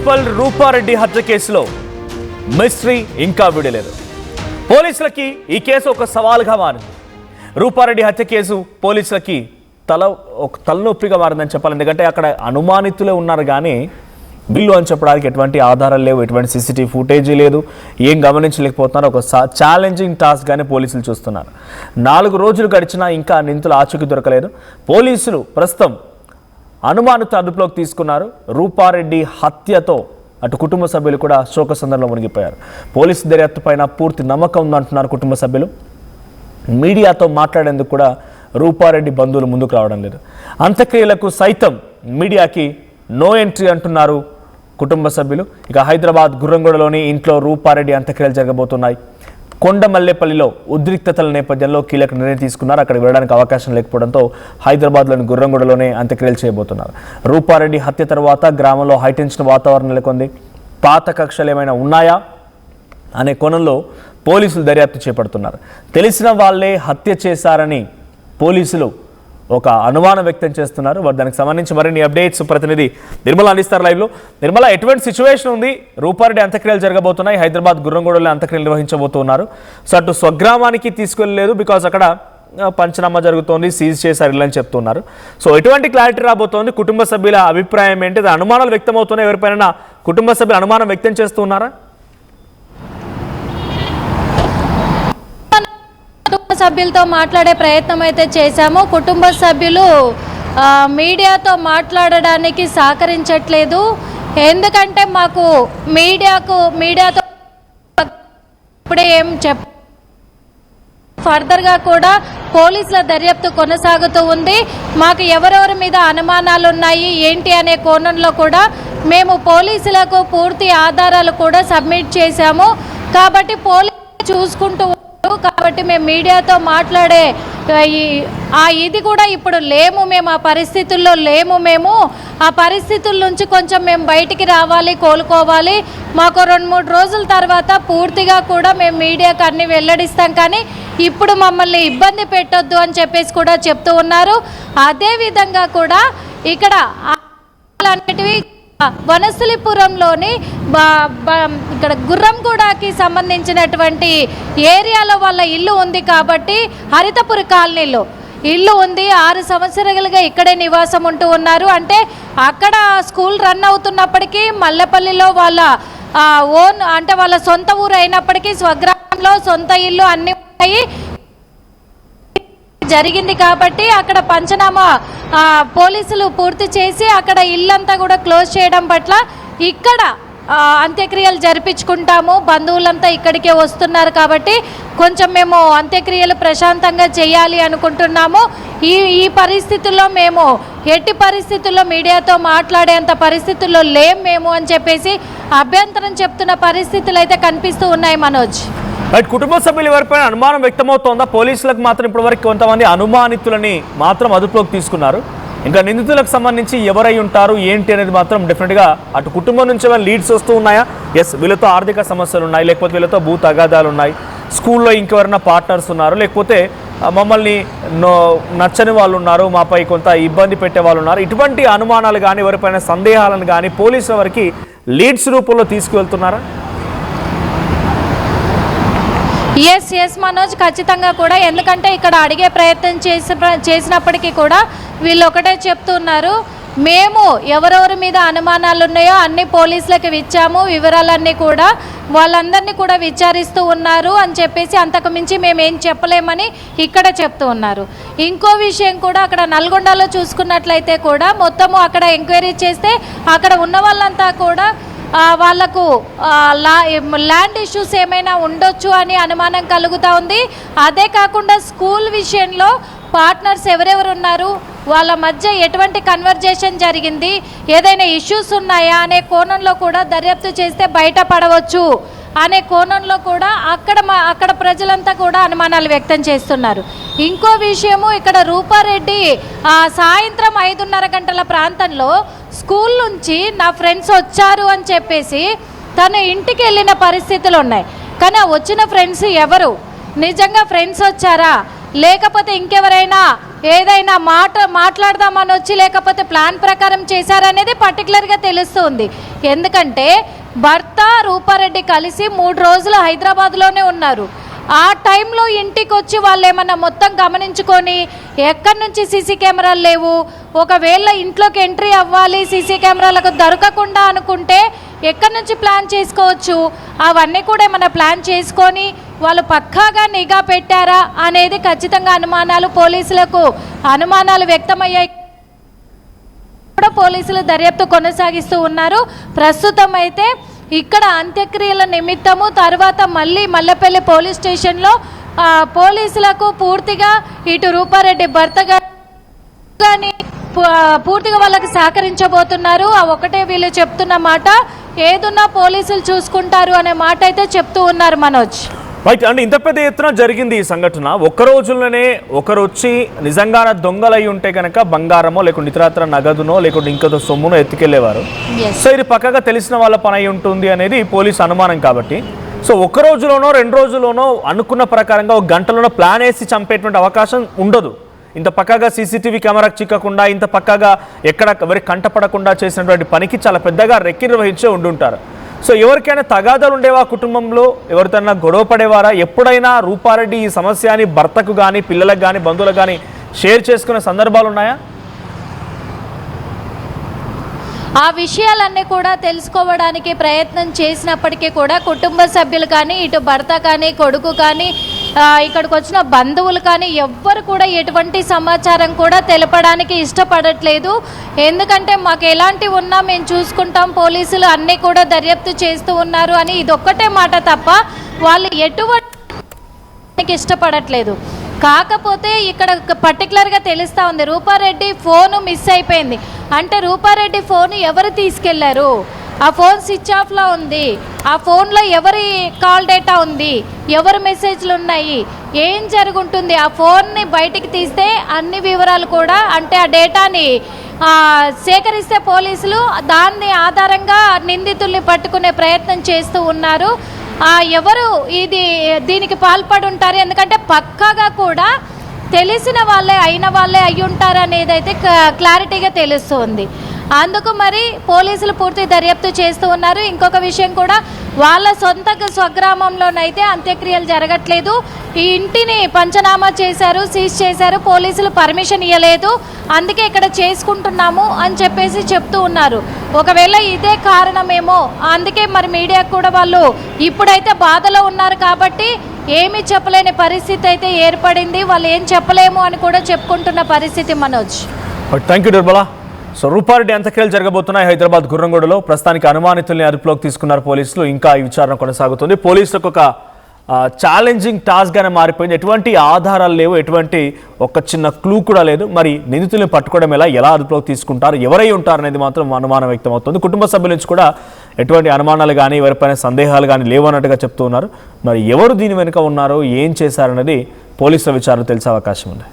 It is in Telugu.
మున్సిపల్ రూపారెడ్డి హత్య కేసులో మిస్టరీ ఇంకా విడలేదు. పోలీసులకి ఈ కేసు ఒక సవాల్గా మారింది. రూపారెడ్డి హత్య కేసు పోలీసులకి తలనొప్పిగా మారిందని చెప్పాలి. ఎందుకంటే అక్కడ అనుమానితులే ఉన్నారు కానీ బిల్లు అని చెప్పడానికి ఎటువంటి ఆధారాలు లేవు, ఎటువంటి సీసీటీవీ ఫుటేజీ లేదు, ఏం గమనించలేకపోతున్నారు. ఒక ఛాలెంజింగ్ టాస్క్గానే పోలీసులు చూస్తున్నారు. 4 రోజులు గడిచినా ఇంకా నిందితులు ఆచూకీ దొరకలేదు. పోలీసులు ప్రస్తుతం అనుమానిత అదుపులోకి తీసుకున్నారు. రూపారెడ్డి హత్యతో అటు కుటుంబ సభ్యులు కూడా శోకసందర్భంలో మునిగిపోయారు. పోలీసు దర్యాప్తు పైన పూర్తి నమ్మకం ఉందంటున్నారు కుటుంబ సభ్యులు. మీడియాతో మాట్లాడేందుకు కూడా రూపారెడ్డి బంధువులు ముందుకు రావడం లేదు. అంత్యక్రియలకు సైతం మీడియాకి నో ఎంట్రీ అంటున్నారు కుటుంబ సభ్యులు. ఇక హైదరాబాద్ గుర్రంగూడలోని ఇంట్లో రూపారెడ్డి అంత్యక్రియలు జరగబోతున్నాయి. కొండమల్లేపల్లిలో ఉద్రిక్తతల నేపథ్యంలో కీలక నిర్ణయం తీసుకున్నారు. అక్కడ వెళ్ళడానికి అవకాశం లేకపోవడంతో హైదరాబాద్లోని గుర్రంగూడలోనే అంత్యక్రియలు చేయబోతున్నారు. రూపారెడ్డి హత్య తర్వాత గ్రామంలో హైటెన్షన్ వాతావరణం నెలకొంది. పాత కక్షలు ఏమైనా ఉన్నాయా అనే కోణంలో పోలీసులు దర్యాప్తు చేపడుతున్నారు. తెలిసిన వాళ్లే హత్య చేశారని పోలీసులు ఒక అనుమానం వ్యక్తం చేస్తున్నారు. దానికి సంబంధించి మరిన్ని అప్డేట్స్ ప్రతినిధి నిర్మల అందిస్తారు లైవ్లో. నిర్మల, ఎటువంటి సిచ్యువేషన్ ఉంది? రూపారెడ్డి అంత్యక్రియలు జరగబోతున్నాయి. హైదరాబాద్ గుర్రంగూడలో అంత్యక్రియలు నిర్వహించబోతున్నారు. సో అటు స్వగ్రామానికి తీసుకెళ్ళలేదు, బికాజ్ అక్కడ పంచనామా జరుగుతోంది, సీజ్ చేశారు ఇల్లని చెప్తున్నారు. సో ఎటువంటి క్లారిటీ రాబోతోంది? కుటుంబ సభ్యుల అభిప్రాయం ఏంటి? అనుమానాలు వ్యక్తమవుతున్నాయి. ఎవరిపైన కుటుంబ సభ్యులు అనుమానం వ్యక్తం చేస్తున్నారా? కుటుంబ సభ్యులతో మాట్లాడే ప్రయత్నం అయితే చేశాము. కుటుంబ సభ్యులు మీడియాతో మాట్లాడడానికి సహకరించట్లేదు. ఎందుకంటే మాకు మీడియాతో ఇప్పుడే ఏం ఫర్దర్గా కూడా పోలీసుల దర్యాప్తు కొనసాగుతూ ఉంది. మాకు ఎవరెవరి మీద అనుమానాలు ఉన్నాయి ఏంటి అనే కోణంలో కూడా మేము పోలీసులకు పూర్తి ఆధారాలు కూడా సబ్మిట్ చేశాము. కాబట్టి పోలీసులు చూసుకుంటూ, కాబట్టి మేము మీడియాతో మాట్లాడే ఇది కూడా ఇప్పుడు లేము. మేము ఆ పరిస్థితుల్లో లేము. మేము ఆ పరిస్థితుల నుంచి కొంచెం మేము బయటికి రావాలి, కోలుకోవాలి. మాకు 2-3 రోజుల తర్వాత పూర్తిగా కూడా మేము మీడియాకు అన్ని వెల్లడిస్తాం, కానీ ఇప్పుడు మమ్మల్ని ఇబ్బంది పెట్టొద్దు అని చెప్పేసి కూడా చెప్తూ ఉన్నారు. అదేవిధంగా కూడా ఇక్కడ అనేటివి వనస్థలిపురంలోని ఇక్కడ గుర్రంగూడకి సంబంధించినటువంటి ఏరియాలో వాళ్ళ ఇల్లు ఉంది. కాబట్టి హరితపురి కాలనీలో ఇల్లు ఉంది. 6 సంవత్సరాలుగా ఇక్కడే నివాసం ఉంటూ ఉన్నారు. అంటే అక్కడ స్కూల్ రన్ అవుతున్నప్పటికీ మల్లెపల్లిలో వాళ్ళ ఓన్ అంటే వాళ్ళ సొంత ఊరు అయినప్పటికీ స్వగ్రామంలో సొంత ఇల్లు అన్నీ ఉన్నాయి జరిగింది. కాబట్టి అక్కడ పంచనామా పోలీసులు పూర్తి చేసి అక్కడ ఇల్లంతా కూడా క్లోజ్ చేయడం పట్ల ఇక్కడ అంత్యక్రియలు జరిపించుకుంటాము. బంధువులంతా ఇక్కడికే వస్తున్నారు కాబట్టి కొంచెం మేము అంత్యక్రియలు ప్రశాంతంగా చేయాలి అనుకుంటున్నాము. ఈ పరిస్థితుల్లో మేము ఎట్టి పరిస్థితుల్లో మీడియాతో మాట్లాడేంత పరిస్థితుల్లో లేం మేము అని చెప్పేసి అభ్యంతరం చెప్తున్న పరిస్థితులు అయితే కనిపిస్తూ ఉన్నాయి. మనోజ్, కుటుంబ సభ్యులు ఎవరిపైన అనుమానం వ్యక్తమవుతోందా? పోలీసులకు మాత్రం ఇప్పటివరకు కొంతమంది అనుమానితులని మాత్రం అదుపులోకి తీసుకున్నారు. ఇంకా నిందితులకు సంబంధించి ఎవరై ఉంటారు ఏంటి అనేది మాత్రం డెఫినెట్గా అటు కుటుంబం నుంచి ఏమైనా లీడ్స్ వస్తూ ఉన్నాయా? ఎస్, వీళ్ళతో ఆర్థిక సమస్యలు ఉన్నాయి, లేకపోతే వీళ్ళతో భూ తగాదాలు ఉన్నాయి, స్కూల్లో ఇంకెవరైనా పార్ట్నర్స్ ఉన్నారు, లేకపోతే మమ్మల్ని నచ్చని వాళ్ళు ఉన్నారు, మాపై కొంత ఇబ్బంది పెట్టే వాళ్ళు ఉన్నారు. ఇటువంటి అనుమానాలు కానీ ఎవరిపైన సందేహాలను కానీ పోలీసుల వరకు లీడ్స్ రూపంలో తీసుకువెళ్తున్నారా? ఎస్ మనోజ్, ఖచ్చితంగా కూడా. ఎందుకంటే ఇక్కడ అడిగే ప్రయత్నం చేసినప్పటికీ కూడా వీళ్ళు ఒకటే చెప్తున్నారు, మేము ఎవరెవరి మీద అనుమానాలు ఉన్నాయో అన్ని పోలీసులకు ఇచ్చాము, వివరాలన్నీ కూడా వాళ్ళందరినీ కూడా విచారిస్తూ ఉన్నారు అని చెప్పేసి అంతకు మించి మేమేం చెప్పలేమని ఇక్కడ చెప్తూ ఉన్నారు. ఇంకో విషయం కూడా, అక్కడ నల్గొండలో చూసుకున్నట్లయితే కూడా మొత్తము అక్కడ ఎంక్వైరీ చేస్తే అక్కడ ఉన్న వాళ్ళంతా కూడా వాళ్లకు ల్యాండ్ ఇష్యూస్ ఏమైనా ఉండొచ్చు అని అనుమానం కలుగుతూ ఉంది. అదే కాకుండా స్కూల్ విషయంలో పార్ట్నర్స్ ఎవరెవరు ఉన్నారు, వాళ్ళ మధ్య ఎటువంటి కన్వర్జేషన్ జరిగింది, ఏదైనా ఇష్యూస్ ఉన్నాయా అనే కోణంలో కూడా దర్యాప్తు చేస్తే బయటపడవచ్చు అనే కోణంలో కూడా అక్కడ ప్రజలంతా కూడా అనుమానాలు వ్యక్తం చేస్తున్నారు. ఇంకో విషయము, ఇక్కడ రూపారెడ్డి సాయంత్రం 5:30 గంటల ప్రాంతంలో స్కూల్ నుంచి నా ఫ్రెండ్స్ వచ్చారు అని చెప్పేసి తన ఇంటికి వెళ్ళిన పరిస్థితులు ఉన్నాయి. కానీ ఆ వచ్చిన ఫ్రెండ్స్ ఎవరు? నిజంగా ఫ్రెండ్స్ వచ్చారా, లేకపోతే ఇంకెవరైనా ఏదైనా మాట్లాడదామని వచ్చి లేకపోతే ప్లాన్ ప్రకారం చేశారనేది పర్టికులర్గా తెలుస్తుంది. ఎందుకంటే భర్త రూపారెడ్డి కలిసి 3 రోజులు హైదరాబాద్లోనే ఉన్నారు. ఆ టైంలో ఇంటికి వచ్చి వాళ్ళు ఏమన్నా మొత్తం గమనించుకొని ఎక్కడి నుంచి సీసీ కెమెరాలు లేవు, ఒకవేళ ఇంట్లోకి ఎంట్రీ అవ్వాలి సీసీ కెమెరాలకు దొరకకుండా అనుకుంటే ఎక్కడి నుంచి ప్లాన్ చేసుకోవచ్చు? అవన్నీ కూడా ఏమన్నా ప్లాన్ చేసుకొని వాళ్ళు పక్కాగా నిఘా పెట్టారా అనేది ఖచ్చితంగా పోలీసులకు అనుమానాలు వ్యక్తమయ్యాయి. కూడా పోలీసులు దర్యాప్తు కొనసాగిస్తూ ఉన్నారు. ప్రస్తుతం అయితే ఇక్కడ అంత్యక్రియల నిమిత్తము తర్వాత మళ్ళీ మల్లెపల్లి పోలీస్ స్టేషన్లో పోలీసులకు పూర్తిగా ఇటు రూపారెడ్డి భర్త కానీ పూర్తిగా వాళ్ళకి సహకరించబోతున్నారు. ఆ ఒకటే వీళ్ళు చెప్తున్న మాట, ఏదున్నా పోలీసులు చూసుకుంటారు అనే మాట అయితే చెప్తూ ఉన్నారు మనోజ్. రైట్ అంటే ఇంత పెద్ద ఎత్తున జరిగింది ఈ సంఘటన. ఒక్క రోజుల్లోనే ఒకరు వచ్చి నిజంగానే దొంగలై ఉంటే కనుక బంగారమో లేకుంటే ఇతరత్ర నగదునో లేకుంటే ఇంకో సొమ్మునో ఎత్తుకెళ్లేవారు. సో ఇది పక్కగా తెలిసిన వాళ్ళ పని అయి ఉంటుంది అనేది పోలీసు అనుమానం. కాబట్టి సో ఒక్క రోజులోనో 2 రోజుల్లోనో అనుకున్న ప్రకారంగా 1 గంటలోనో ప్లాన్ వేసి చంపేటువంటి అవకాశం ఉండదు. ఇంత పక్కగా సీసీటీవీ కెమెరాకు చిక్కకుండా ఇంత పక్కగా ఎక్కడ ఎవరికి కంటపడకుండా చేసినటువంటి పనికి చాలా పెద్దగా రెక్కి నిర్వహించే ఉండుంటారు. సో ఎవరికైనా తగాదాలు ఉండేవా కుటుంబంలో, ఎవరితోనైనా గొడవ పడేవారా? ఎప్పుడైనా రూపారెడ్డి ఈ సమస్యని భర్తకు కానీ పిల్లలకు కానీ బంధువులకు కానీ షేర్ చేసుకునే సందర్భాలు ఉన్నాయా? ఆ విషయాలన్నీ కూడా తెలుసుకోవడానికి ప్రయత్నం చేసినప్పటికీ కూడా కుటుంబ సభ్యులు కానీ ఇటు భర్త కానీ కొడుకు కానీ ఇక్కడికి వచ్చిన బంధువులు కానీ ఎవ్వరు కూడా ఎటువంటి సమాచారం కూడా తెలపడానికి ఇష్టపడట్లేదు. ఎందుకంటే మాకు ఎలాంటివి ఉన్నా మేము చూసుకుంటాం, పోలీసులు అన్నీ కూడా దర్యాప్తు చేస్తూ ఉన్నారు అని ఇదొక్కటే మాట తప్ప వాళ్ళు ఎటువంటి ఇష్టపడట్లేదు. కాకపోతే ఇక్కడ పర్టికులర్గా తెలుస్తూ ఉంది, రూపారెడ్డి ఫోను మిస్ అయిపోయింది అంటే రూపారెడ్డి ఫోన్ ఎవరు తీసుకెళ్లారు, ఆ ఫోన్ స్విచ్ ఆఫ్లో ఉంది, ఆ ఫోన్లో ఎవరి కాల్ డేటా ఉంది, ఎవరి మెసేజ్లు ఉన్నాయి, ఏం జరుగుంటుంది, ఆ ఫోన్ని బయటికి తీస్తే అన్ని వివరాలు కూడా అంటే ఆ డేటాని సేకరిస్తే పోలీసులు దాన్ని ఆధారంగా నిందితుల్ని పట్టుకునే ప్రయత్నం చేస్తూ ఉన్నారు. ఎవరు దీనికి పాల్పడి ఉంటారు, ఎందుకంటే పక్కాగా కూడా తెలిసిన వాళ్ళే అయిన వాళ్ళే అయి ఉంటారు అనేది అయితే క్లారిటీగా తెలుస్తుంది. అందుకు మరి పోలీసులు పూర్తి దర్యాప్తు చేస్తూ ఉన్నారు. ఇంకొక విషయం కూడా, వాళ్ళ సొంత స్వగ్రామంలోనైతే అంత్యక్రియలు జరగట్లేదు. ఈ ఇంటిని పంచనామా చేశారు, సీజ్ చేశారు, పోలీసులు పర్మిషన్ ఇవ్వలేదు, అందుకే ఇక్కడ చేసుకుంటున్నాము అని చెప్పేసి చెప్తూ ఉన్నారు. ఒకవేళ ఇదే కారణమేమో, అందుకే మరి మీడియాకు కూడా వాళ్ళు ఇప్పుడైతే బాధలో ఉన్నారు కాబట్టి ఏమీ చెప్పలేని పరిస్థితి అయితే ఏర్పడింది. వాళ్ళు ఏం చెప్పలేము అని కూడా చెప్పుకుంటున్న పరిస్థితి Manoj. Thank you Nirmala. So Rupa Reddy అంత్యక్రియలు జరగబోతున్నాయి హైదరాబాద్ గుర్రంగూడలో. ప్రస్తుతానికి అనుమానితుల్ని అదుపులోకి తీసుకున్నారు పోలీసులు. ఇంకా ఈ విచారణ కొనసాగుతుంది. పోలీసులకు ఒక ఛాలెంజింగ్ టాస్క్గానే మారిపోయింది. ఎటువంటి ఆధారాలు లేవు, ఎటువంటి ఒక చిన్న క్లూ కూడా లేదు. మరి నిందితుల్ని పట్టుకోవడం ఎలా అదుపులోకి తీసుకుంటారు, ఎవరై ఉంటారు అనేది మాత్రం అనుమానం వ్యక్తం అవుతుంది. కుటుంబ సభ్యుల నుంచి కూడా ఎటువంటి అనుమానాలు కానీ ఎవరిపైన సందేహాలు కానీ లేవు అన్నట్టుగా చెప్తూ ఉన్నారు. మరి ఎవరు దీని వెనుక ఉన్నారో, ఏం చేశారన్నది పోలీసుల విచారణ తెలిసే అవకాశం ఉంది.